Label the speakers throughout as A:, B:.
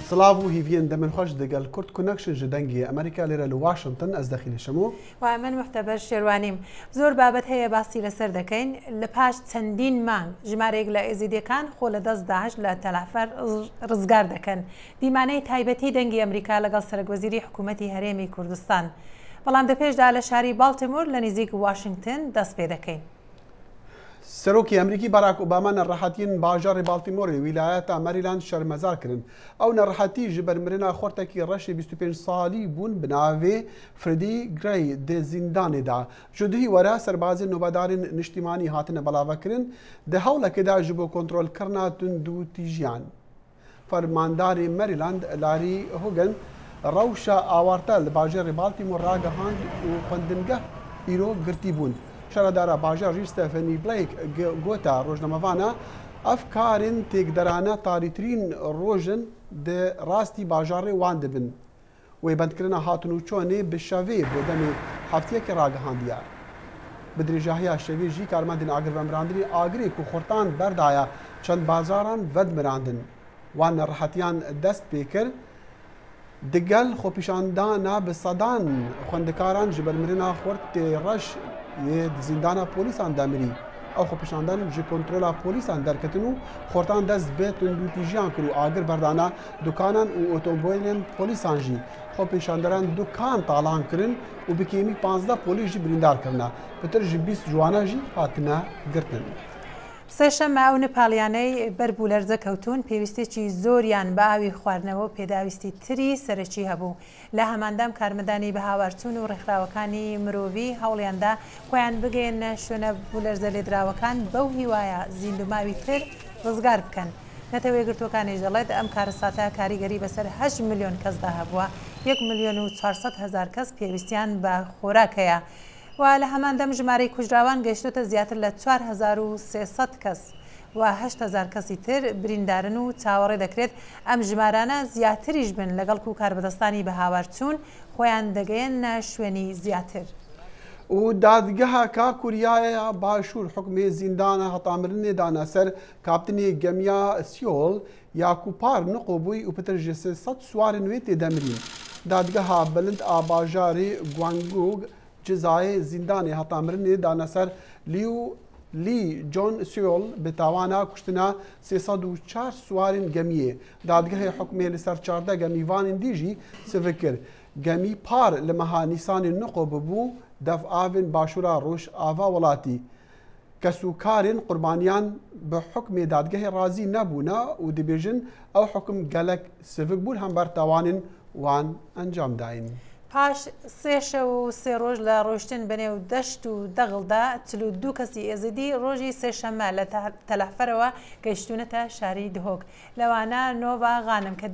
A: سلااو هیڤین دەمنخۆش دەگەل کورد کۆنەکشن ji dengê ئەمریکا لێرە لە واشنگتن ئەس دەخینە شەمۆ
B: و من محتەبەر شێوانیم زۆر بابەت هەیە باسی لەسەر دەکەین لە پاش چەندین مانگ ژمارەیەک لە ئێزیدەکان خۆ لە دەست داهش لە تەلافەر ڕزگار دەکەن دیمانەی تایبەتی دەنگی ئەمریکا لەگەڵ سەرۆکوەزیری حکوومەتی هەرێمی کوردستان بەڵام دەپێشدا لە شاری بالتیمۆر لە نزیک واشنگتن دەست پێ دەکەین.
A: سەرۆکی ئەمریکی باراک ئۆباما نەڕەحەتیین باژاری بالتیمۆری ویلایەتە مەریلاند شەرمەزار کردن ئەو نەڕەحەتی ji ber mirina xortekî reşê 25 salî bûn bi navê Freddie Gray dê zîndanê da ji dihî were serbazên nûbedarên niştîmanî hatine belavekirin di hewlekê de ji bo kontrolkirina tund û tîjiyan. Fermandarê Maryland Larry Hogan rewşa awarta li bajarê Baltimore ragihand û xwendingeh îro girtî bûn. شەردارە باژەڕی ستەفەنی بلیک گوتە ڕۆژنامەوانە ئەف کارên تێکدەرانە تاریترین ڕۆژن دە ڕاستی باژارێ وان دەبن وێ بەندکردنە هاتن و چۆنێ bi şevê بۆ demê hefteyekê ragihandiye bi dirêjahiya şevê jî karmendên agirvemirandinê agirê ku xortan berdaya çend bajaran vedmirandin wan neraxetiyan dest pê kir digel xwepîşandana bi sedan xwendekaran ji ber mirina xort tê reş yê zîndana polîsan demirî ew xwepîşandan ji kontrola polîsan derketin û xortan dest bê tundûtîjiyan kir û agir berdana dukanan û otomobîlên polîsan jî xwepîşanderan dukan talan kirin û bi kêmî 15 polîs jî birîndar kirine pitir ji 20 ciwana jî hatine girtin.
B: سێشەممە ئەو نەپاڵیانەی بەربوو لەرزە کەوتون پێویستێکی زۆریان بە ئاوی خواردنەوە و پێداویستی تری سەرەکی هەبوو لە هەماندام کارمەدانی بە هاوارچوون و ڕێکخراوەکانی مرۆڤی هەوڵیاندا خۆیان بگەێنە شوێنە بوو لەرزە لێدراوەکان بەو هیوایە زیندوماوی تر ڕزگار بکەن. نەتەوەی گرتوەکانی ژەڵێت ئەم کارەساتە کاریگەری بەسەر 8 ملیۆن کەسدا هەبووە 1,400,000 کەس پێویستیان بە خۆراکەیە. و لە هەماندەم ژمارەی کوژراوان گەیشتوتە زیاتر لە 4300 کەس و 8,000 کەسی تر بریندارن و چاوەڕێ دەکرێت ئەم ژمارانە زیاتریش بن لەگەڵ و کاربەدەستانی بە هاوارچوون خۆیان دەگەێنە شوێنی زیاتر.
A: و دادگەها کا کوریایە باشوور حکمێ زیندانە هەتامرنێ دانا سەر کاپتنی گەمیا سیۆڵ یاکوپار نقۆبووی و پتر ji 300 سوارên wê tê demirîn. Dadgeha bilind a bajarê Gwangju cezayê zîndanê hetamirnê dana ser Lee John Seol bi tawana kuştina 304 swarên gemiyê. Dadgehê hukmê li ser 14 gemîvanên dî jî sivikir. Gemî par li meha Nîsanê niqobibû dev avên başûra Rojava welatî. Kesûkarên qurbaniyan bi hukmê dadgehê razî nebûne û dibêjin ew hukm gelek sivik bûn hember tawanên wan encam dayîn.
B: پاش سێ شەو و سێ ڕۆژ لە ڕۆشتن بەنێو دەشت و دەغڵدا 42 کەسی ئێزیدی ڕۆژی سێشەممە لە تەلافەرەوە گەیشتونەتە شاری دهۆک لەوانە نۆڤا غانم کە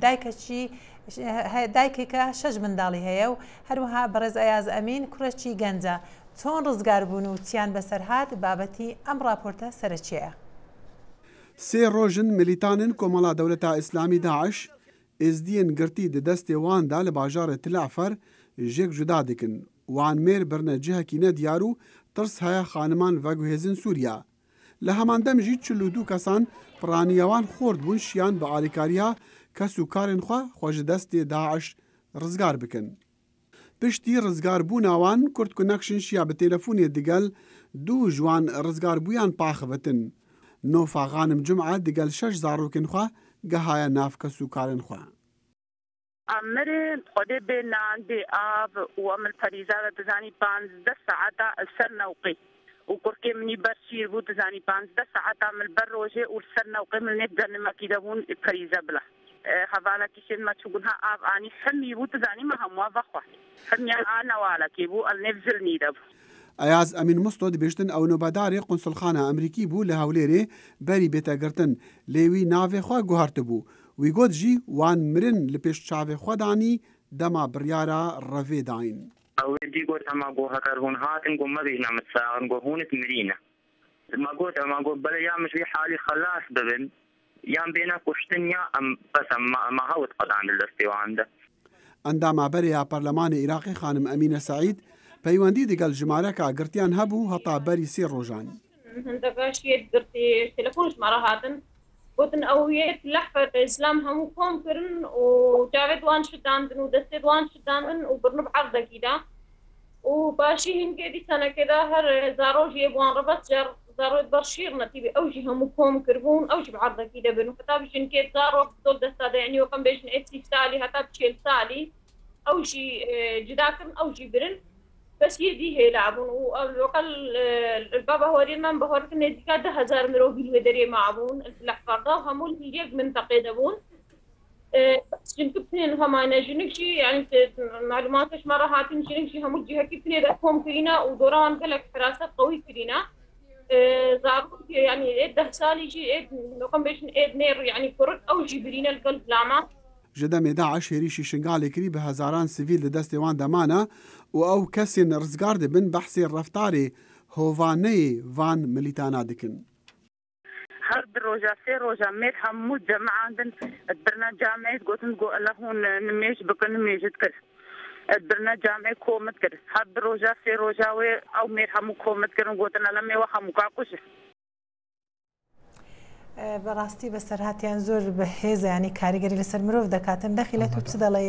B: دایکێکە 6 منداڵی هەیە و هەروەها بەڕێز ئەیاز ئەمین کوڕێکی گەنجە چۆن ڕزگار بوون و چیان بەسەرهات بابەتی ئەم راپۆرتە سەرچیەیە.
A: سێ ڕۆژن ملیتانن کۆمەڵا دەولەتە ئیسلامی داعش ئێزدیên girtî di destê wan da li bajarê Tilafer jêk cuda dikin wan mêr birine cihekî nediyar û tirs heye xaniman veguhêzin Sûriya. Li heman dem jî 42 kesan piraniya wan xord bûn şiyan bi alîkariya kes û karên xwe ji destê Daeş rizgar bikin. Piştî rizgarbûna wan Kurd Connection şiya bi têlefonê digel du ji wan rizgarbûyan paxivetin. Nofa Xanim Cum'a digel 6 zarokên xwe gehaye nav kes û karên xwe.
C: عمري خدي بين عندي آب وعمل فريزة تزاني 15 ساعة السر نوقي وكركي مني برشير بو تزاني 15 ساعة عمل بروجي والسر نوقي من نبدأ ما كيدبون فريزة بلا حوالا كيشين ما تشوفونها آب آني حمي بو تزاني ما هم وافقوا حمي أنا والا كيبو النفزل نيدب
A: ئەیاز ئەمین مستۆ دەبێشتن ئەو نۆبەدارێ قونسڵخانە ئەمریکی بوو لە هەولێرێ بەری بێتەگرتن لێوی ناوێ خوا گوهارتە بوو وی گوت جی وان مرن لە پێش چاوێ خۆدانی دەما بڕیارە ڕەڤێ داین
D: ئەو دی گوت ئەما گۆ هەکەرهون هاتن گۆ مەبینا متساغن گۆ هونت مرینە ما گوت ئەما گۆ بەلە یا مشوی حالی خلاص ببن یان بێنە کوشتن یا ئەم بەس ئەمە هەوت قەدان لە دەستێواندا
A: ئەنداما بەریا پەرلەمانی عێراقی خانم ئەمینە سەعید پەیوەندی دەگەڵ ژمارەکە گرتیان هەبوو هەتا بەری 3 ڕۆژان
E: هەندەکەش گرتی تەلەفۆن ژمارە هاتن قوتن أوية لحفة الإسلام هم كوم كرن وجاوید وان شداندن ودستید وان شداندن وبرنو بعرضة كده وباشي هن كده سنة كده هر زاروج يبوان ربط جر زارود برشير نتيبي أوجي هم كوم كربون أوجي بعرضة كده بنو كتاب جن كده زارو بدول دستاد يعني وكم بيجن إتسي سالي هتاب تشيل سالي أوجي جداكن أوجي برن بس يدي هي لعبون وقال البابا هوري من بهور كنا ديكا 10,000 مرو بالودري معبون الحفرضة وهمول هيك منطقة دبون بس جن كبتين هما جنك شي يعني معلوماتش مرة هاتين جنك شي همول جهة كبتين دكهم كرينا ودوران قالك حراسة قوي كرينا زارو يعني 10 سالي جي لقم بيش نير يعني كرد أو جبرينا القلب لاما
A: جدا داعش هێریشی شنگالێ کری بە هەزاران سڤیل لە دەستی وان دەمانە و ئەو کەسێن ڕزگار دەبن بەحسی ڕەفتارێ هۆڤانەیە وان ملیتانە دکن.
C: هر روجا سي روجا ميت همو جماعة عندن الدرنا جامعة قوتن قو اللهون نميش بكن نميجد كر الدرنا جامعة كومت كر هر روجا سي روجا أو ميت همو كومت كرن قوتن ألمي وهمو كاكوش
B: بەڕاستی بەسەرهاتیان زۆر بەهێز ینی کاریگەری لەسەر مرۆڤ دەکاتن دەخیلێت و چ دەڵێ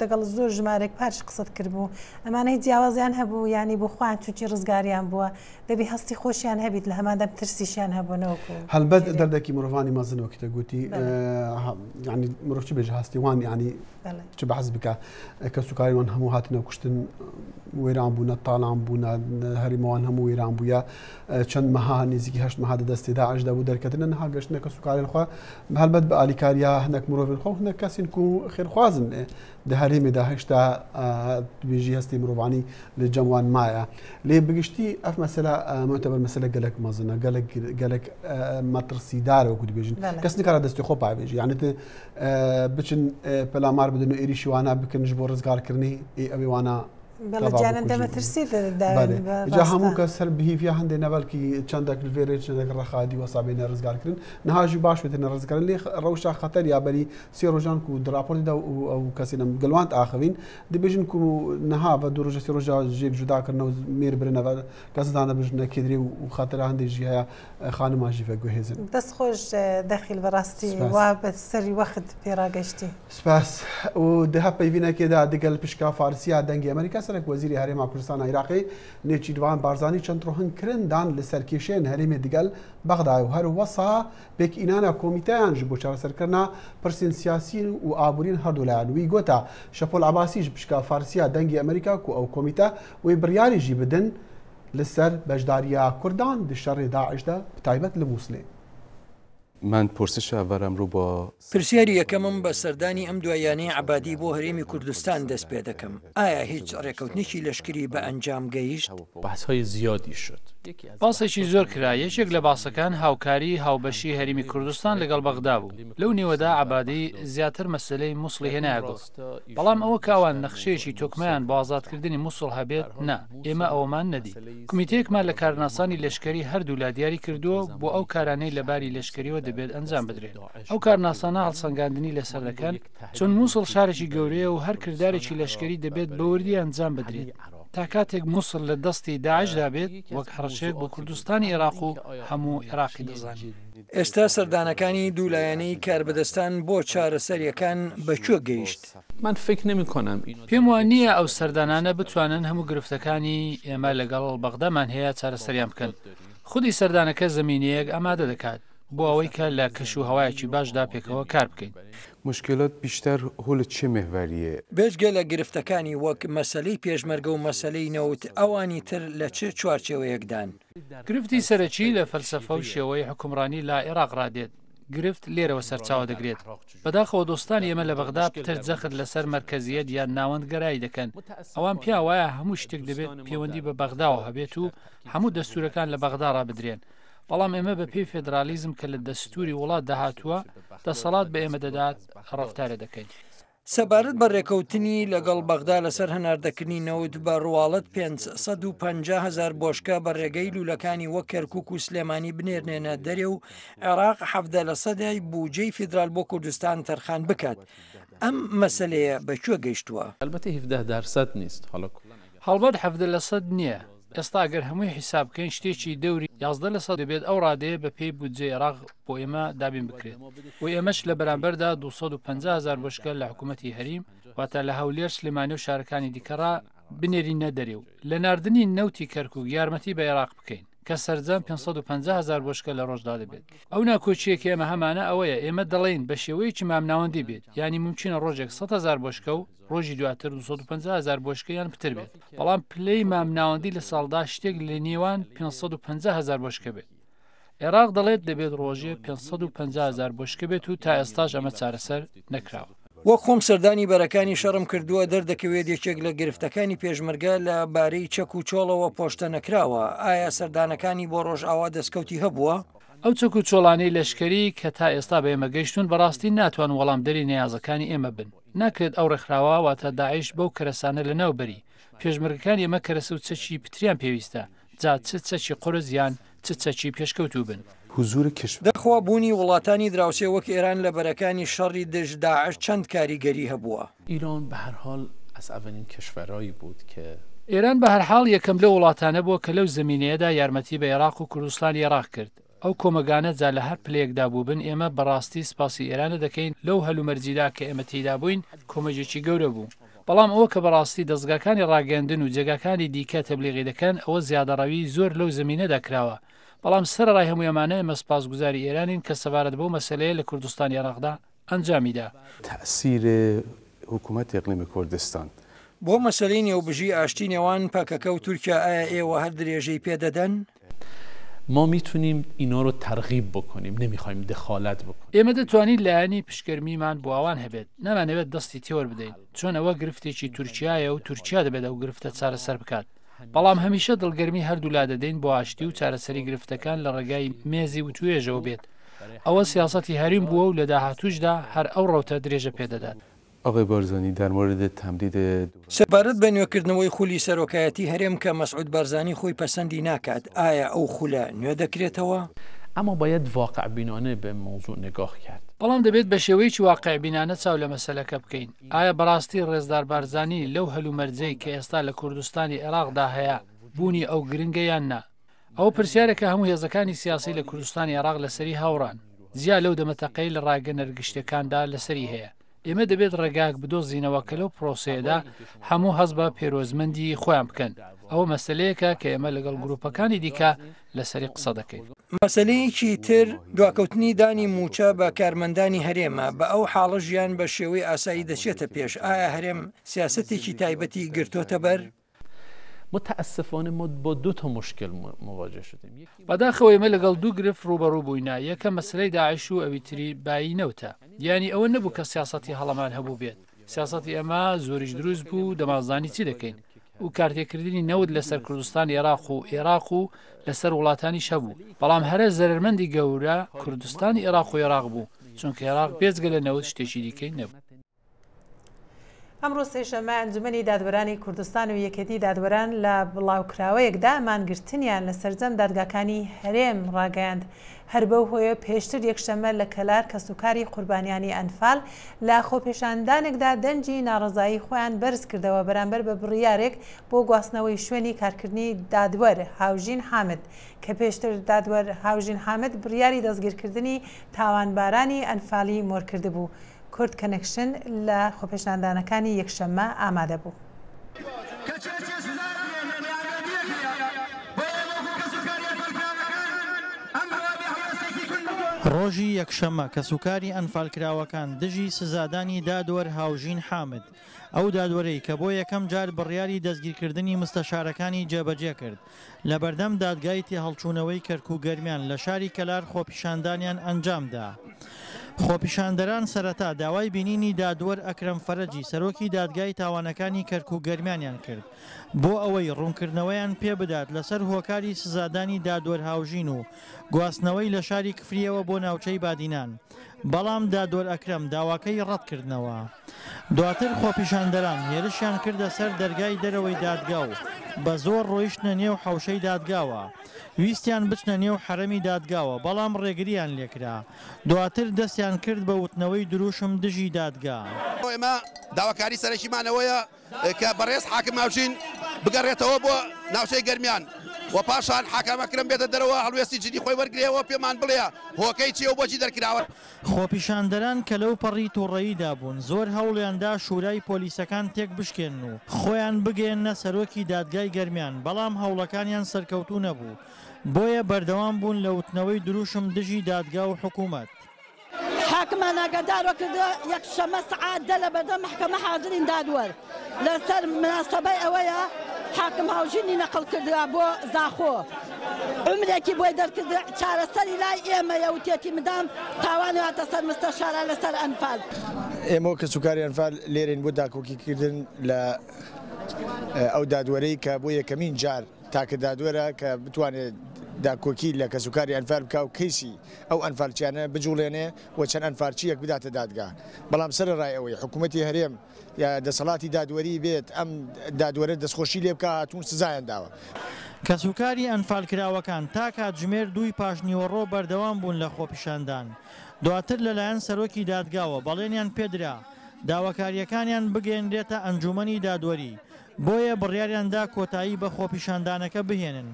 B: دەگەڵ زۆر ژمارێک پارش قسەت کردبوو ئەمانەی جیاوازیان هەبوو ینی بۆ خۆیان چوکی ڕزگاریان بووە دەبی هەستی خۆشیان هەبیت لە هەمادەم ترسیشیان هەبوونەوەکو
A: هەلبەت دەردەکی مرۆڤانی مەزنەوەکیتە گوتی ینی مرۆڤ چ بێژ هەستیوان ینی چ بەحەز بکە کە سوکاریوان هەموو هاتنە کوشتن وێران بوونە تاڵان بوونە هەریمەوان هەموو وێران بووە چەند مەها نزیکی 8 مەها دەستی داعش دەبوو دەرکەتنە نەها گەشتنە کە سوکارێن خوا هەلبەت بە ئالیکاریە هەندێک مرۆڤن خۆ هەندێک کەسین و خێرخوازن لە هەرێمێدا هێشتا توێژی هەستی مرۆڤانی لە جەموان مایە لێ بگشتی ئەف مەسەلە معتەبەر مەسەلە گەلک مەزنە گەلک مەترسیدارە وەکو دەبێژن کەس نکارە دەستی خۆ پابێژی یانێت بچن پەلامار بدن و ئێریشی وانە بکەنش بۆ ڕزگارکردنی ئەوێ وانە
B: بەڵجانن دەمەترسی
A: جا هەموو کەس سەر بهیڤیا هەندێک نەبەڵکی چەندێک لێرێ چندێک ڕەخادی وەسابێنە ڕزگارکردن نەهاژی باش بێتنە ڕزگارن لێ ڕەوشا خەتەر یابەری سێ ڕۆژان و دراپۆرتیدا ئەو کەسینە گەلوانت ئاخەوین دەبێژن و نەها بە دوو ڕۆژە سێ ڕۆژە ژێک جوداکردنەوە مێر برنەوە کەسدانە بژنە کێدرێ و خەتەرە هەندێکی هەیە خانماژی فەگوهێزن
B: دەست خۆش دەخیل بەڕاستی وا بە سەری وەخت پێڕاگەشتی
A: سپاس و دەها پەیوینەکێدا دەگەل پشکا فارسیا دەنگی ئەمریکا سەرک وەزیری هەرێما کوردستان عێراقی نێچیروان بارزانی چەند ڕۆهنکردان لەسەر کێشەیەن هەرێمێ دەگەل بەغدا و هەر وەسا پێکئینانە کۆمیتەیان ji بۆ چارەسەرکردنا پرسین سیاسی و ئابوورین هەردوولایەن وی گوتە شەپۆل عەباسیش پشکا فارسیا دەنگی ئەمریکا و ئەو کۆمیتە وی بڕیاریژی بدن لەسەر بەشداریە کوردان دی شەڕی داعشدا بتایبەت لە مووسڵێ
F: من پرسش ئەڤەرم ڕوو بۆ
G: پرسیاری یەکەمم بە سەردانی ئەم دوایانەی عەبادی بۆ هەرێمی کوردستان دەست پێ دەکەم ئایا هیچ ڕێکەوتنێکی لەشکری بە ئەنجام گەیشت
F: بەحسهای زیادی شد
H: باسێکی زۆر کرا یەکێک لە باسەکان هاوکاری هاوبەشی هەرێمی کوردستان لەگەڵ بەغدا بوو لەو نێوەدا عەبادی زیاتر مەسلەی مووسڵی هێنایە گۆست بەڵام ئەوە کاوان نەخشەیەکی تۆکمەیان بۆ ئازادکردنی مووسڵ هەبێت نا ئێمە ئەوەمان نەدی کومیتەیەکمان لە کارناسانی لەشکری هەردوو لا دیاری کردووە بۆ ئەو کارانەی لەباری لەشکریەوە دەبێت ئەنجام بدرێت ئەو کارناسانە هەڵسەنگاندنی لەسەر دەکەن چون مووسڵ شارێکی گەورەیە و هەر کردارێکی لەشکری دەبێت بەوردی ئەنجام بدرێت تا کاتێک مووسڵ لە دەستی داعشدا بێت وەک هەڕەشێک بۆ کوردستانی عێراق و هەموو عێراقی دەزانێت
G: ئێستا سەردانەکانی دوولایەنەی کاربەدەستان بۆ چارەسەریەکان بەکوێ گەیشت
F: من فکر نمی‌کنم
H: پێم وان نییە ئەو سەردانانە بتوانن هەموو گرفتەکانی ئێمە لەگەڵ بەغدامان هەیە چارەسەریان بکەن خودی سەردانەکە زمینەیەک ئامادە دەکات بۆ ئەوەی کە لە کەش و هەوایەکی باشدا پێکەوە کار بکەین
F: مشکلات بیشتر هول چه محوریه
G: بێژگە لە گرفتەکانی وەک مەسەلەی پێشمەرگە و مەسەلەی نەوت ئەوانی تر لە چه چوارچێوەیەکدان
H: گرفتی سەرەکی لە فەلسەفە و شێوەی حکومڕانی لە عێراق ڕادێت گرفت لێرەوە سەرچاوە دەگرێت بەداخەوە دۆستانی ئێمە لە بەغدا پتر جەخت لەسەر مەرکەزیەت یان ناوەندگەرایی دەکەن ئەوان پیا وایە هەموو شتێک دەبێت پەیوەندی بە بەغداوە هەبێت و هەموو دەستورەکان لە بەغدا ڕابدرێن بەڵام ئێمە بە پێی فێدرالیزم کە لە دەستوری وڵات داهاتووە دەسەڵات بە ئێمە دەدات ڕەفتارە دەکەین
G: سەبارەت بە ڕێکەوتنی لەگەڵ بەغدا لەسەر هەناردەکردنی نەوت بە ڕواڵەت 550,000 بۆشکە بە ڕێگەی لوولەکانی وەک کەرکووک و سلێمانی بنێرنێنە دەرێ و عێراق 70% بودجەی فیدرال بۆ کوردستان تەرخان بکات ئەم مەسەلەیە بەکوێ گەیشتووە
F: البته 17% نیست حالا
H: هەڵبەت 70% نییە ئێستا ئەگەر هەمووی حیساب بکەین شتێکی دەوری 11% دەبێت ئەو ڕادەیە بە پێی بودجێ عێراق بۆ ئێمە دابین بکرێت و ئێمەش لە بەرامبەردا 250,000 بۆشکە لە حکوومەتی هەریم واتە لە هەولێر سلێمانی و شارەکانی دیکەڕا بنێرینە دەرێ و لە ناردنی نەوتی کەرکووک یارمەتی بە عێراق بکەین کە سەرجەم 550,000 بۆشکە لە ڕۆژدا دەبێت ئەو ناکۆچیەکی ئێمە هەمانە ئەوەیە ئێمە دەڵێن بە شێوەیەکی مامناوەندی بێت ینی ممکنە ڕۆژێک 100,000 بۆشکە و ڕۆژی دواتر 250,000 بۆشکەیان پتر بێت بەڵام پلەی مامناوەندی لە ساڵدا شتێک لە نێوان 550,000 بۆشکە بێت عێراق دەڵێت دەبێت ڕۆژێ 550,000 بۆشکە بێت و تا ئێستاش ئەمە چارەسەر نەکراوە
G: وەک خۆم سەردانی بەرەکانی شەڕم کردووە دەردەکەوێت یەکێک لە گرفتەکانی پێشمەرگە لە بارەی چەک و چۆڵەوە پۆشتە نەکراوە ئایا سەردانەکانی بۆ ڕۆژ ئاوا دەستکەوتی هەبووە؟
H: ئەو چەک و چۆڵانەی لەشکری کە تا ئێستا بە ئێمە گەیشتون بەڕاستی ناتوان وەڵام دەری نیازەکانی ئێمە بن ناکرێت ئەو ڕێکخراوە واتە داعیش بەو کەرەسانە لە ناوبەری پێشمەرگەکان ئێمە کەرەسە و چەکی پتریان پێویستە جا چ چەکی قورس یان چ چەکی پێشکەوتوو بن
G: دەخوا بوونی وڵاتانی دراوسێ وەک ئێران لە بەرەکانی شەڕی دژ داعش چەند کاریگەری هەبووە
F: ایران به هر حال از اولین کشورهایی بود که
H: ئێران بە هەرحاڵ یەکەم لە وڵاتانە بووە کە لەو زمینەیەدا یارمەتی بە عێراق و کوردستان عێراق کرد ئەو کۆمەگانە جا لە هەر پلەیەکدا بوو بن ئێمە بەڕاستی سپاسی ئێرانە دەکەین لەو هەلومەرجیدا کە ئێمە تێیدا بووین کۆمەجێکی گەورە بوو بەڵام ئەوە کە بەڕاستی دەستگاکانی ڕاگەاندن و جێگاکانی دیکە تەبلیغی دەکەن ئەوە زیادەڕەوی زۆر لەو زمینەدا کراوە بەڵام سەرڕای هەموویەمانە ئێمە سپاسگوزاری ئێرانین کە سەبارەت بەو مەسەلەیە لە کوردستان عێراقدا ئەنجامیدا
F: تأثیر حکوومەت ئیقلیمی کوردستان
G: بۆ مەسەلەی نێوبژی ئاشتی نێوان پاکەکە و تورکیا ئایا ئێوە هەر درێژەی پێدەدەن؟
F: ما میتونیم اینا رو ترغیب بکنیم نمیخوایم دخالت بکنیم
H: ئێمە دەتوانین لایەنی پشگەرمیمان بۆ ئەوان هەبێت نامانەوێت دەستی تێوە بدەین چۆن ئەوە گرفتێکی تورکیایە و تورکیا دەبێت ئەو گرفتە چارەسەر بکات بەڵام هەمیشە دڵگەرمی هەردوو لا دەدەین بۆ ئاشتی و چارەسەری گرفتەکان لە ڕێگای مێزی و توێژەوە بێت ئەوە سیاسەتی هەریم بووە و لە داهاتووشدا هەر ئەو ڕەوتە درێژە پێدەدات
F: آقای بارزانی در مورد تمدید
G: سەبارەت بە نوێکردنەوەی خولی سەرۆکایەتی هەرێم کە مەسعود بارزانی خۆی پەسەندی ناکات ئایا ئەو خولە نوێ دەکرێتەوە؟
F: اما باید واقع بینانه به موضوع نگاه کرد
H: بەڵام دەبێت بە شێوەیەکی واقع بینانە چاو لە مەسەلەکە بکەین ئایا بەڕاستی ڕێزدار بارزانی لەو هەلومەرجەی کە ئێستا لە کوردستانی عێراقدا هەیە بوونی ئەو گرنگە یان نا ئەو پرسیارێکە هەموو هێزەکانی سیاسی لە کوردستانی عێراق لەسەری هاوڕان زیاد لەو دەمەتەقەی لە ڕاگەنەرگشتەکاندا لەسەری هەیە ئێمە دەبێت ڕێگاک بدۆزینەوە کە لەو پرۆسەیەدا هەموو هەز بە پێرۆزمەندی خۆیان بکەن ئەوە مەسلەیەکە کە ئێمە لەگەڵ گروپەکانی دیکە لەسەری قسە دەکەین
G: مەسلەیەکی تر دواکەوتنی دانی موچە بە کارمەندانی هەرێمە بە ئەو حاڵە ژیان بە شێوەی ئاسایی دەچێتە پێش ئایا هەرێم سیاسەتێکی تایبەتی گرتوتە بەر؟
F: متاسفانه ما با دو تا مشکل مواجه شدیم
H: بەداخەوە ئێمە لەگەڵ دوو گرفت ڕوبەڕوو بووینە یەکە مەسلەی داعش و ئەوی تری بایی نەوتە یعنی ئەوە نەبوو کە سیاسەتی هەڵەمان هەبوو بێت سیاسەتی ئەمە زۆریش دروست بوو دەمازانی چی دەکەین و کارتێکردنی نەوت لەسەر کوردستان عێراق و لەسەر وڵاتانی شەبوو بەڵام هەرە زەرمەندی گەورە کوردستانی عێراق و عێراق بوو چونکە عێراق بێجگە لە نەوت شتێکی دیکەی نەبوو
B: ئەمڕۆ سێشەممە ئەنجومەنی دادوەرانی کوردستان و یەکێتی دادوەران لە بڵاوکراوەیەکدا مانگرتنیان لە سەرجەم دادگاکانی هەرێم ڕاگەاند هەر بەو هۆیە پێشتر یەکشەممە لە کەلار کە سوکاری قوربانیانی ئەنفال لە خۆپێشاندانێکدا دەنجی ناڕزایی خۆیان بەرز کردەوە بەرامبەر بە بڕیارێک بۆ گواستنەوەی شوێنی کارکردنی دادوەر هاوژین حامد کە پێشتر دادوەر هاوژین حامد بڕیاری دەستگیرکردنی تاوانبارانی ئەنفالی مۆرکرد بوو. کورد کەنەکشن لە خۆپێشاندانەکانی یەکشەممە ئامادە بوو.
I: ڕۆژی یەکشەممە کە سوکاری ئەنفالکراوەکان دژی سزادانی دادوەر هاوژین حامد ئەو دادوەرەی کە بۆ یەکەم جار بڕیاری دەستگیرکردنی مستەشارەکانی جێبەجێ کرد لە بەردەم دادگای تێهەڵچوونەوەی کەرکووگەرمیان لە شاری کەلار خۆپیشاندانیان ئەنجامدا. خۆپیشاندەران سەرەتا داوای بینینی دادوەر ئەکرەم فەرەجی سەرۆکی دادگای تاوانەکانی کەرکووگەرمیانیان کرد بۆ ئەوەی ڕوونکردنەوەیان پێ بدات لەسەر هۆکاری سزادانی دادوەر هاوژین و گواستنەوەی لە شاری کفریەوە بۆ ناوچەی بادینان بەڵام دادوەر ئەکرەم داواکەی ڕەتکردنەوە. دواتر خۆپیشاندەران هێرشیان کردە سەر دەرگای دەرەوەی دادگا و بە زۆر ڕۆیشتە نێو حەوشەی دادگاوە ویستیان بچنە نێو حرەمی دادگاوە بەڵام ڕێگریان لێکرا دواتر دەستیان کرد بە وتنەوەی دروشم دژی دادگا.
J: ئێمە داواکاری سەرەکیمانەوەیە کە بەڕێز حاکم هاوژین بگەڕێتەوە بۆ ناوچەی گەرمیان و پاشان حاکەمەکرم بێتە دەرەوە هەڵوێستی جدی خۆی وەرگێەوە پێمان بڵێ هۆکەی چیە و بۆچی دەرکراوە.
I: خۆپیشاندەران کە لەو پەڕی تووڕەییدا بوون زۆر هەوڵیاندا شورای پۆلیسەکان تێک بشکێن و خۆیان بگەێنە سەرۆکی دادگای گەرمیان بەڵام هەوڵەکانیان سەرکەوتوو نەبوو بۆیە بەردەوام بوون لە وتنەوەی دروشم دژی دادگا و حکوومەت.
K: حاکمان ئاگادار وەکردە یەکشەمە سعات دە لە بەردەم محکەمە حاضرین دادوەر لەسەر مناسبەی ئەوەیە حاکم هاوژینی نەقڵ کردرا بۆ زاخۆ عمرێکی بۆی دەرکرد چارەسەری لای ئێمەیە و تێتی مدام تاوانی هاتە سەر مستەشارە لەسەر ئەنفال.
L: ئێمە کە سوکاری ئەنفال لێرین بۆ داکۆکیکردن لە ئەو دادوەرەی کە بۆ یەکەمین جار تاکە دادوەرە کە بتوانێت داکۆکی لە کە سوکاری ئەنفال بکە و کەیسی ئەو ئەنفالچیانە بجوڵێنێ و چەند ئەنفالچیەک بداتە دادگا. بەڵام سەرڕای ئەوەی حکوومەتی هەرێم یا دەسەڵاتی دادوەری بێت ئەم دادوەرە دەستخۆشی لێ بکە هاتوون سزایان داوە.
I: کە سوکاری ئەنفالکراوەکان تا کاتژمێر 2 پاشنیوەڕۆ بەردەوام بوون لە خۆپیشاندان. دواتر لەلایەن سەرۆکی دادگاوە بەڵێنیان پێدرا داواکاریەکانیان بگەێنرێتە ئەنجومەنی دادوەری بۆیە بڕیاریاندا کۆتایی بە خۆپیشاندانەکە بهێنن.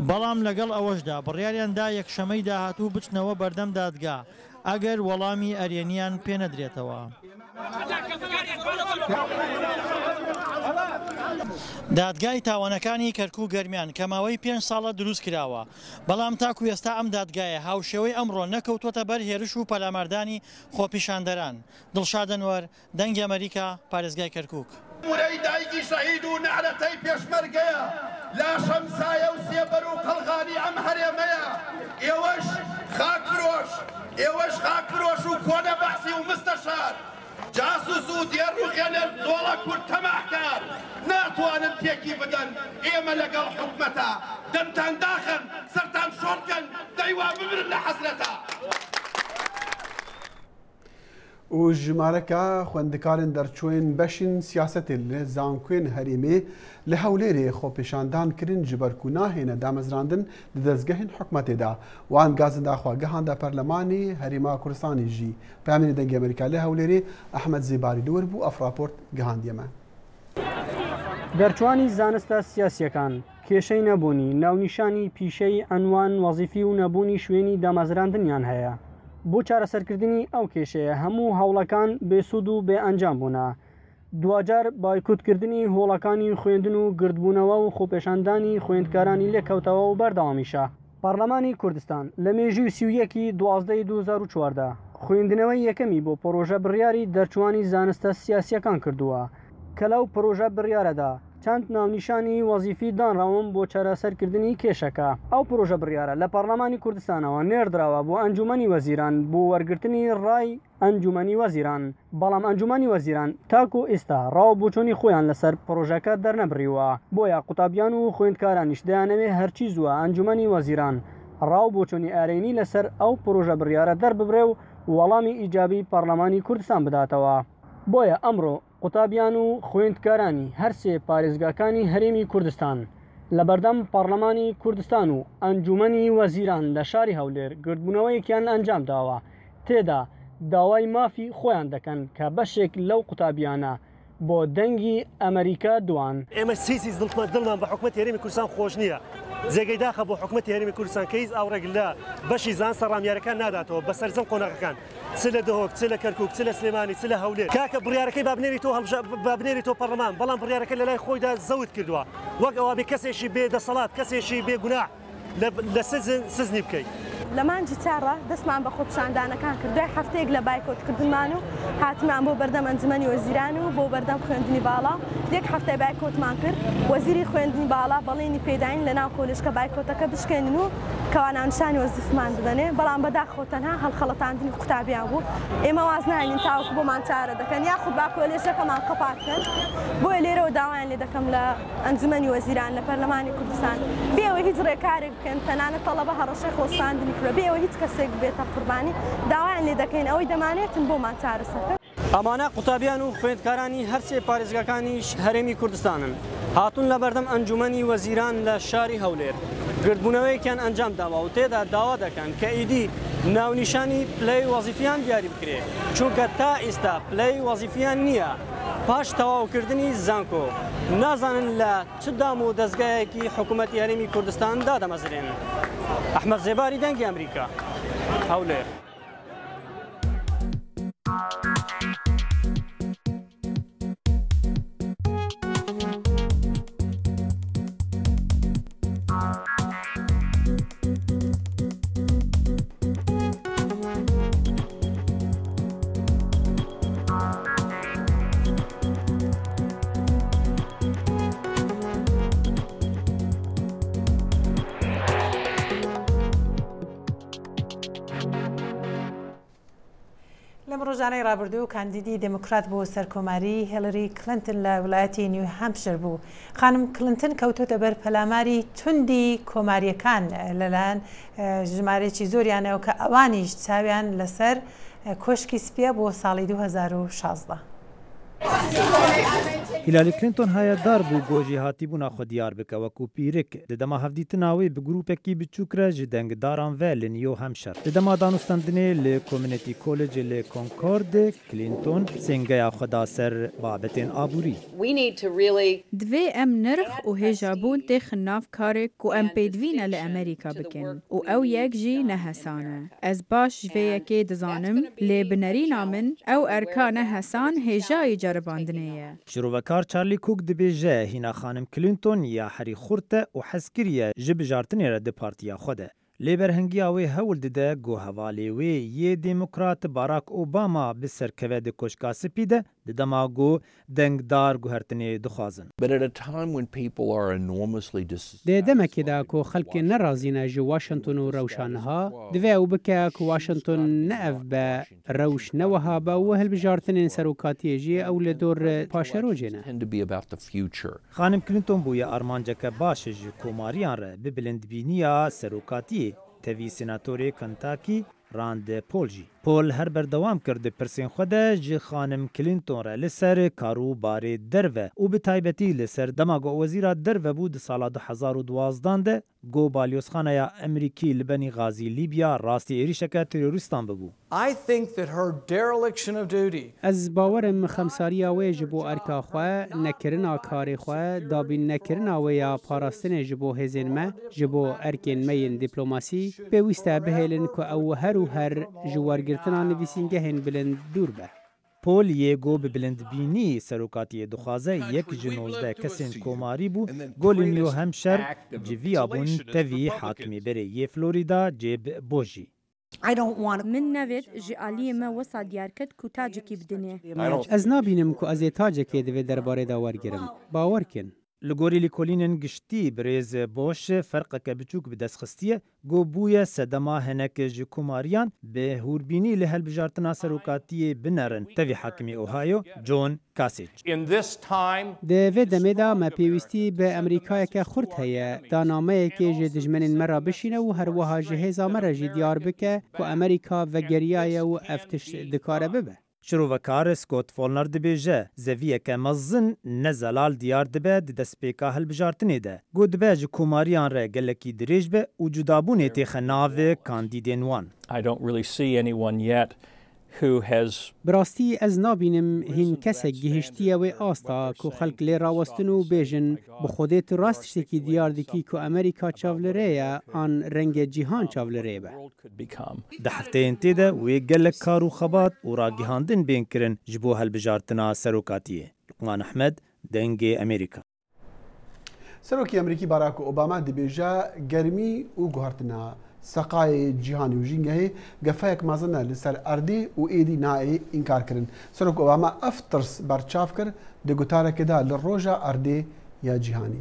I: بەڵام لەگەڵ ئەوەشدا بڕیاریاندا یەکشەمەی داهاتوو بچنەوە بەردەم دادگا ئەگەر وەڵامی ئەرێنیان پێنەدرێتەوە. دادگای تاوانەکانی کەرکوو گەرمیان کە ماوەی 5 ساڵە دروست کراوە بەڵام تاکو ئێستا ئەم دادگایە هاوشێوەی ئەمڕۆ نەکەوتوتە بەر هێرش و پەلاماردانی خۆپیشاندەران. دڵشادنوەر دەنگی ئەمریکا پارێزگای کەرکووک.
J: موورەی دایکی شەهید و نعرەتەی پێشمەرگەیە لا شەمسایە و سێبەر و قەڵغانی ئەم هەرێمەیە ئێوەش خاکفرۆش خاکفرۆش و کۆنە بەحسی و مستەشار جاسوس و دێڕوخێنەر زۆڵە کورد تەماحکار ناتوانن تێکی بدەن ئێمە لەگەڵ حکومەتە دەمتان داخن سەرتان شۆڕکەن دەیوا ببرن لە حەسرەتە.
A: و ژمارەکە خوێندەکارن دەرچوین بەشین سیاسەتێ لە زانکوێن هەرێمێ لە هەولێرێ خۆپیشاندان کردن ji ber ku nahêne damezrandin di dezgehên hikûmetê de wan gazin daxwa gehan de Perlemanê Herêma Kurdistanê jî. Peyamên dengê Amerîka li Hewlêrê Ehmed Zêbarî li wir bû ev raport gihandiye me.
M: دەرچوانی زانستە سیاسیەکان کێشەی نەبوونی ناونیشانی پیشەی ئەنوان وەزیفی و نەبوونی شوێنی دامەزراندنیان هەیە. بۆ چارەسەرکردنی ئەو کێشەیە هەموو هەوڵەکان بێسوود و بێ ئەنجام بوونە. دوجار بایکوتکردنی هۆڵەکانی خوێندن و گردبوونەوە و خۆپێشاندانی خوێندکارانی لێکەوتەوە و بەردەوامیشە. پەرلەمانی کوردستان لە مێژووی 31 دوازدەی 2014 خوێندنەوەی یەکەمی بۆ پرۆژە بڕیاری دەرچوانی زانستە سیاسیەکان کردووە کە لەو پرۆژە بڕیارەدا چەند ناونیشانی وەزیفی دانراون بۆ چارەسەرکردنی کێشەکە. ئەو پرۆژە بڕیارە لە پەرلەمانی کوردستانەوە نێردراوە بۆ ئەنجومەنی وەزیران بۆ وەرگرتنی ڕای ئەنجومەنی وەزیران. بەڵام ئەنجومەنی وەزیران تاکو ئێستا ڕاو بۆچوونی خۆیان لەسەر پرۆژەکە دەرنەبڕیوە. بۆیە قوتابیان و خوێندکارانیش دەیانەوێ هەرچی زووە ئەنجومەنی وەزیران ڕاو بۆچوونی ئارێنی لەسەر ئەو پرۆژە بڕیارە دەرببرێ و وەڵامی ئیجابی پەرلەمانی کوردستان بداتەوە. بۆیە ئەمڕۆ قوتابیان و خوێندکارانی هەرسێ پارێزگاکانی هەرێمی کوردستان لە بەردەم پەرلەمانی کوردستان و ئەنجومەنی وەزیران لە شاری هەولێر گردبوونەوەیەکیان ئەنجام داوە. تێدا داوای مافی خۆیان دەکەن کە بەشێک لەو قوتابیانە بۆ دەنگی ئەمریکا دوان.
N: ئێمە سیسی دڵمان بە حکومەتی هەرێمی کوردستان خۆش نییە. جێگەی داخە بۆ حکومەتی هەرێمی کوردستان کە هیچ ئاوڕێک لە بەشی زان سەڕامیارەکان ناداتەوە بە سەرجەم قۆناغەکان چ لە دهۆک چ لە کەرکووک چ لە سلێمانی چ لە هەولێر کاکە بڕیارەکەی بابنێری تۆ پەرلەمان بەڵام بڕیارەکە لە لای خۆیدا زەوت کردووە وەک ئەوە بێ کەسێکی بێ دەسەڵات کەسێکی بێ گوناح لە سزنی بکەیت.
O: لە مانجی چاڕە دەستمان بە خۆپیشاندانەکان کرد دوای هەفتەیەک لە بایکۆتکردنمان و هاتمان بۆ بەردەم ئەنجومەنی وەزیران و بۆ بەردەم خوێندنی باڵا یەک هەفتەی بایکۆتمان کرد وەزیری خوێندنی باڵا بەڵێنی پێداین لە ناو کۆلێژکە بایکۆتەکە بشکێنن و کەوانانشانی وەزیفمان بدەنێ بەڵام بەداخۆ تەنها هەڵخەڵەتاندنی قوتابیان بوو ئێمە واز ناین تاوەکو بۆمان چارە دەکەن یاخود با کۆلێژەکەمان قەپاتکەن بۆیە لێرەوە داوایان لێ دەکەم لە ئەنجومەنی وەزیران لە پەرلەمانی کوردستان بێەوە هیچ ڕێکارێک بکەن تەنانەت تەڵەبە هەڕەشەی خۆستاندنی کرد بێەوە هیچ کەسێک بێتە قوربانی داوایان لێ دەکەین ئەوەی دەمانێتن بۆمان چارەسەر.
M: ئەمانە قوتابیان و خوێندکارانی هەرسێ پارێزگاکانیش هەرێمی کوردستانن هاتون لە بەردەم ئەنجومەنی وەزیران لە شاری هەولێر گردبوونەوەیەکیان ئەنجام داوە و تێدا داوا دەکەن کە ئیدی ناونیشانی پلەی وەزیفیان دیاری بکرێت چونکە تا ئێستا پلەی وەزیفیان نییە. پاش تەواوکردنی زانکۆ نازانن لە چ دام و دەستگایەکی حکوومەتی هەرێمی کوردستان دادەمەزرێن. ئەحمەد زێباری دەنگی ئەمریکا هەولێر.
B: لەم ڕۆژانەی ڕابردوو کاندیدی دموکرات بۆ سەرکۆماری هیلاری کلنتن لە وڵایەتی نیو هامپشر بوو. خانم کلنتن کەوتۆتە بەر پەلاماری توندی کۆماریەکان لەلایەن ژمارەیەکی زۆریانەوە کە ئەوانیش چاویان لەسەر کۆشکی سپیە بۆ ساڵی 2016.
P: هیلاری کلینتۆن هەیەدار بوو گۆژی هاتیبوونا خۆ دیار بکە وەکو پیرک دەدەما هەفدیتناوی بە گروپێکی بچووکرە ji دەنگداران ve li New Hampshire. Didema danûstandinê li Community College li Concord Clinton sêngeya xwe da ser babetên aborî.
Q: Divê em nirx û hêjabûn tê xinav karê ku em pêdivîne li Amerîka bikin û ew yek jî nehesan e. Ez baş ji vê yekê dizanim lê bi nerîna min ew erka nehesan hêjayê ceribandinê ye.
P: Şîrovekar Charlie Cook dibêje hîna xanim Clinton ya herî xurt e û hez kiriye ji bijartinê re di partiya xwe de. Lê berhengiya wê hewl dide got hevalê wê yê Demokrat Barack Obama bi serkeve di koşka spî de di dema got dengdar guhertinê dixwazin.
R: Dê demekê de ku xelkê nerazîne ji Washington û rewşaniha, divê ew bike ku Washington ne ev be rewş newiha be û hilbijartinên serokatiyê jî ew li dor paşerojê ne.
P: Xanim Clinton bûye armanceke baş ji komariyan re bi bilindbîniya serokatiyê tevî senatorê Kentucky Rand Paul jî. Paul her berdewam kir di pirsên xwe de ji xanim Clinton re li ser karûbarê derve û bi taybetî li ser dema got wezîra derve bû di sala 2012 de got balyozxaneya Emerîkî li benî Gazî Libya rastî êrişeke terorîstan bibû.
R: Ez bawerim xemsariya wê ji bo erka xwe, nekirina karê xwe, dabîn nekirina wê ya parastinê ji bo hêzên me, ji bo erkên me yên dîplomasî, pêwîst e bihêlin ku ew her û her ji wergirtina nivîsîngehên bilind dûr be.
P: Paul yê got bi bilindbînî serokatiyê dixwaze yek ji 19 kesên komarî bû golê New Hampshire civiya bûn tevî hakimîberê yê Florida Jeb Bush jî.
Q: Min nevêt ji aliyê me wesa diyar ket ku tacekî bidinê.
R: Ez nabînim ku ez ê tacekê divê derbarê de wergirim. Bawer kin.
P: Li gorî lêkolînên giştî birêz Boş ferqeke biçûk bi destxistiye got bûye sedema hinek ji komariyan bi hûrbînî li helbijartina serokatiyê binerin. Tevî hakimê Ohio John Kasich.
R: Di vê demê de me pêwîstî bi Emerîkayeke xurt heye danameyekê ji dijmenên me re bişîne û her wiha ji hêza me re jî diyar bike ku Emerîka vegeriyaye û ev tişt dikare bibe.
P: Şîrovekar Scott Folner dibêje zeviyeke mezin ne zelal diyar dibe di destpêka hilbijartinê de. Got dibe ji komariyan re gelekî dirêj be û cudabûnê têxe navê kandîdên wan.
R: Bi rastî ez nabînim hîn kesek gihîştiye wê asta ku xelk lê rawestin û bêjin bi xwedê tu rast tiştekî diyar dikî ku Amerîka çavlirê ye an rengê cîhan çavlirê be.
P: Di hefteyên tê de wê gelek kar û xebat û ragihandin bên kirin ji bo helbijartina serokatiyê. Luqman Ehmed dengê Amerîka.
A: Serokê Amerîkî Barack Obama dibêje germî û guhertina seqayê cîhanî û jîngehê gefeyek mezin e li ser erdê û êdî nayê înkar kirin. Serok Obama ev tirs berçav kir di gutarekê de li roja erdê ya cîhanî.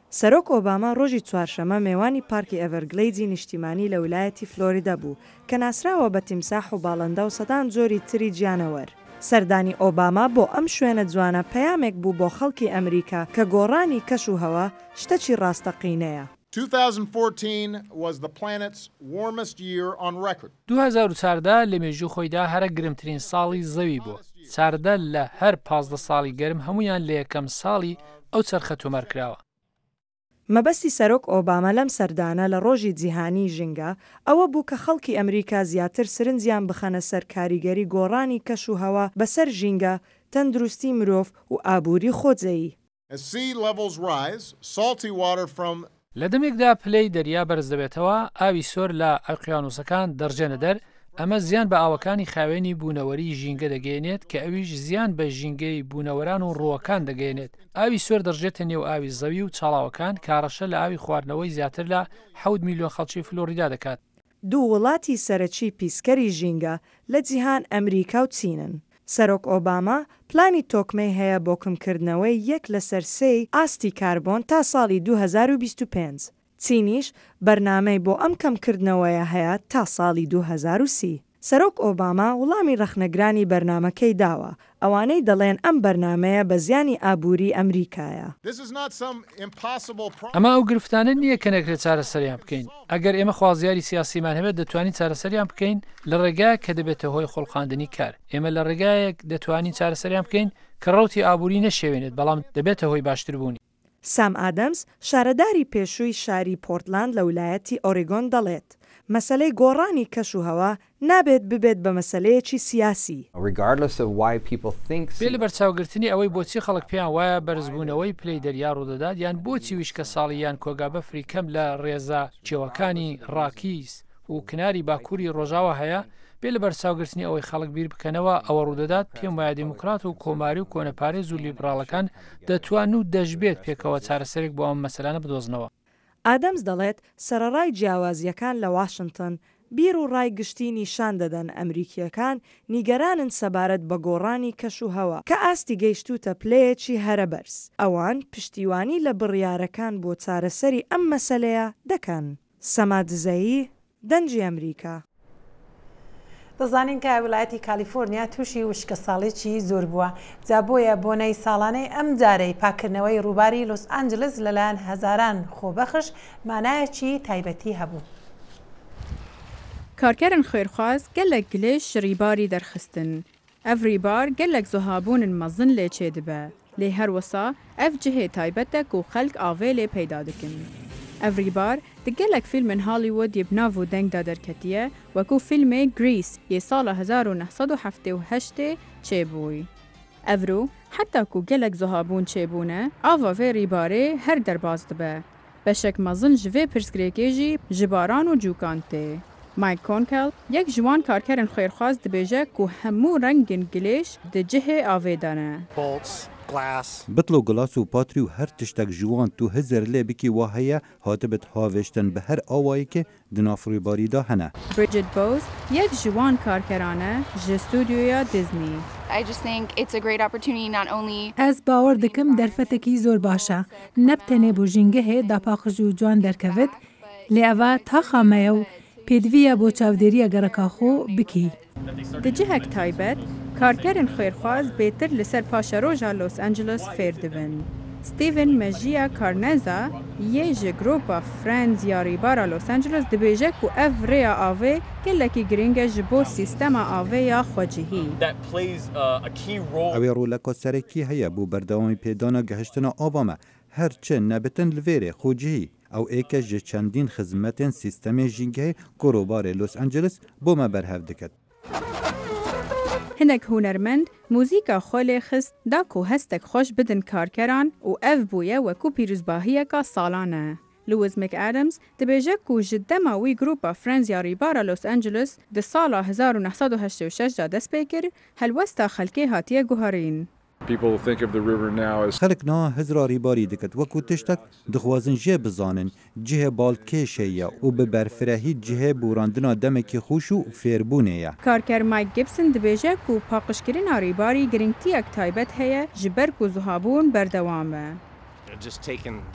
S: Serok Obama rojî çwarşeme mêwanî Parkê Evergladesî niştîmanî li wilayetî Florida bû ke nasrawe be timsah û balenda û sedan zorî tirî ciyanewer. Serdanî Obama bo em şwêne ciwane peyamek bû bo xelkê Emerîka ke goranî keş û hewa ştekî rasteqîne ye.
T: 2014 was the planet's warmest year on record.
H: 2014 لە مێژوو خۆیدا هەرە گرمترین ساڵی زەوی بوو. چاردە لە هەر 15 ساڵی گەرم هەمویان لە یەکەم ساڵی ئەو چەرخە تۆمەر کراوە.
S: مەبەستی سەرۆک ئۆباما لەم سەردانە لە ڕۆژی جیهانی ژینگە ئەوە بوو کە خەڵکی ئەمریکا زیاتر سرنجیان بخەنە سەر کاریگەری گۆڕانی کەش و هەوا بەسەر ژینگە تەندروستی مرۆڤ و ئابووری خۆجەیی.
T: As sea levels rise, salty water from
H: لە دەمێکدا پلەی دەریا بەرز دەبێتەوە، ئاوی سۆر لە ئەقیانوسەکان دەڕژێنە دەر، ئەمە زیان بە ئاوەکانی خاوێنی بوونەوەری ژینگە دەگەێنێت کە ئەویش زیان بە ژینگەی بوونەوەران و ڕووەکان دەگەێنێت. ئاوی سۆر دەڕژێتە نێو ئاوی زەوی و چاڵاوەکان کارەشە لە ئاوی خواردنەوەی زیاتر لە 7 میلیۆن خەڵکی فلۆریدا دەکات.
S: دوو وڵاتی سەرەکی پیسکەری ژینگە لە جیهان ئەمریکا و چینن. سەرۆک ئۆباما پلانی تۆکمەی هەیە بۆ کەمکردنەوەی 1/3 ئاستی کاربۆن تا ساڵی 2025. چینیش بەرنامەی بۆ ئەم کەمکردنەوەیە هەیە تا ساڵی 2030. سەرۆک ئۆباما وڵامی ڕەخنەگرانی بەرنامەکەی داوە، ئەوانەی دەڵێن ئەم بەرنمەیە بە زیانی ئابووری ئەمریکایە.
H: ئەمە ئەو گرفتانە نییە کە نەکرێت چارەسەریان بکەین. ئەگەر ئێمە خوازیاری سیاسیمان هەبێت دەتوانین چارەسەریان بکەین لە ڕێگایە کە دەبێتە هۆی خۆڵقاندنی کار. ئێمە لە ڕێگایەک دەتوانین چارەسەریان بکەین کە ڕەوتی ئابووری نەشێوێنێت، بەڵام دەبێتە هۆی باشتربوونی.
S: سام ئادەمز شارەداری پێشووی شاری پۆرتلاند لە ویلایەتی ئۆریگۆن دەڵێت مەسەلەی گۆڕانی کەش و هەوا نابێت ببێت بە مەسەلەیەکی سیاسی.
H: بێ لە بەرچاوگرتنی ئەوەی بۆچی خەڵک پێیان وایە بەرزبوونەوەی پلەی دەریا ڕوودەدات یان بۆچی ویشکە ساڵی یان کۆگا بەفری کەم لە ڕێزە کێوەکانی ڕاکیس و کناری باکووری ڕۆژاوە هەیە، بێ لە بەرچاوگرتنی ئەوەی خەڵک بیر بکەنەوە ئەوە ڕوودەدات، پێم وایە دیموکرات و کۆماری و کۆنەپارێز و لیبراڵەکان دەتوان و دەژبێت پێکەوە چارەسەرێک بۆ ئەم مەسەلانە بدۆزنەوە.
S: ئادەمز دەڵێت سەرەڕای جیاوازیەکان لە واشنگتن بیر و ڕای گشتی نیشان دەدەن ئەمریکیەکان نیگەرانن سەبارەت بە گۆڕانی کەش و هەوا کە ئاستی گەیشتوتە پلەیەکی هەرە بەرز. ئەوان پشتیوانی لە بڕیارەکان بۆ چارەسەری ئەم مەسەلەیە دەکەن. سەمادزایی دەنجی ئەمریکا.
B: دەزانین کە ویلایەتی کالیفۆرنیا تووشی وشکە ساڵێکی زۆر بووە، جا بۆیە بۆنەی ساڵانەی ئەم جارەی پاکردنەوەی ڕووباری لۆس ئانجلس لەلایەن هەزاران خۆبەخش مانایەکی تایبەتی هەبوو.
Q: کارکەرن خوێرخواز گەلێک گلێش ڕیباری دەرخستن. ئەڤ ڕیبار گەلێک زۆهابوونن مەزن لێ چێ دەبە، لێ هەروەسا ئەڤ جهێ تایبەتێک و خەلک ئاوێ لێ پەیدا دەکەن. ئەڤ ڕیبار دگەلێک فیلمن هالیوود یە بناو و دەنگدا دەرکەتیە وەکو فیلمێ گریس یە ساڵە 1978 چێبووی. ئەڤرو حتا کو گەلێک زۆهابوون چێبوونە، ئاوا vê ڕیبارێ هەر دەرباز دەبە. بەشێک مەزن ji vê pirsgirêkê ji baran û cûkan tê. Mike Konkel yek ji wan karkerên xwêrxwaz dibêje ku hemû rengên gilêş di cihê avê de ne.
U: بتلو گلاس و پاتری و هر تشتک جوان تو هزر لی بکی واهیه هاتبت هاوشتن به هر آوایی که دنافری باری دا هنه.
Q: Bridget Bowes یک جوان کارکرانه ج استودیویا دیزنی.
V: I just think it's a great opportunity not only
W: Ez باور دکم درفتکی زور باشه. نبتنه بو جنگه دا پاخجو جوان درکوید لی اوا تا خامه و پیدویا بو چاودیری گرکاخو بکی.
Q: د جهک تایبەت کارکەرن خوێرخواز بێتر لەسەر پاشەرۆژە لۆس ئەنجلس فێر دەبن. ستیڤن مەژیە کارنەزا یە ji گرۆپا فرەندز یا ڕیبارە لۆس ئەنجلس دەبێژە و ئەڤ ڕێیا ئاوێ gelekî giring e ji bo sîstema avê ya xwecihî.
U: Ew ê roleka serekî heye bû berdewamî pêdana gihiştina ava me. Her çi nebitin li vêrê xwecihî. Ew êke ji çendîn xizmetên sîstemê jîngehê ku robarê Los Angeles bû me berhev diket.
Q: Hinek hunermend muzîka xwe lê xist da ku hestek xweş bidin karkeran û ev bûye wekû pîrozbahiyeka salan e. Lewis McAdams dibêje ku ji dema wî grupa Friends ya rîbara Los Angeles di sala 1986 da dest pê kir, helwesta xelkê hatiye guherîn.
U: Xelk na hizra rîbarî diket wekû tiştek dixwazin jê bizanin cihê balkêşê ye û bi berfirehî cihê bûrandina demekî xweş û fêrbûnê ye.
Q: Karker Mike Gibson dibêje ku paqişkirina rîbarî giringtiyek taybet heye ji ber ku zihabûn berdewam e.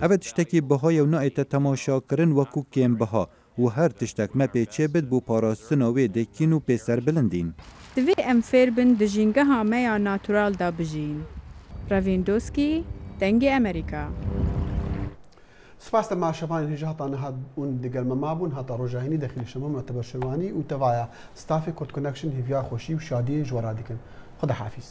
U: Ev tiştekî biha ye û naête temaşakirin wekû kêmbiha û her tiştek me pê çêbit bû parastina wê dekîn û pêserbilindîn.
Q: Divê em fêr bin di jîngeha me ya natural da bijîn. Ravindowski, Dengê Amerîka.
A: سپاس ما شبان هجاتا نهاد اون دیگر ممابون هاتا روجاهینی داخل شما معتبر شروانی و توایا ستافی کورت کنکشن هیویا خوشی و شادی جوارا دیکن. خدا حافظ.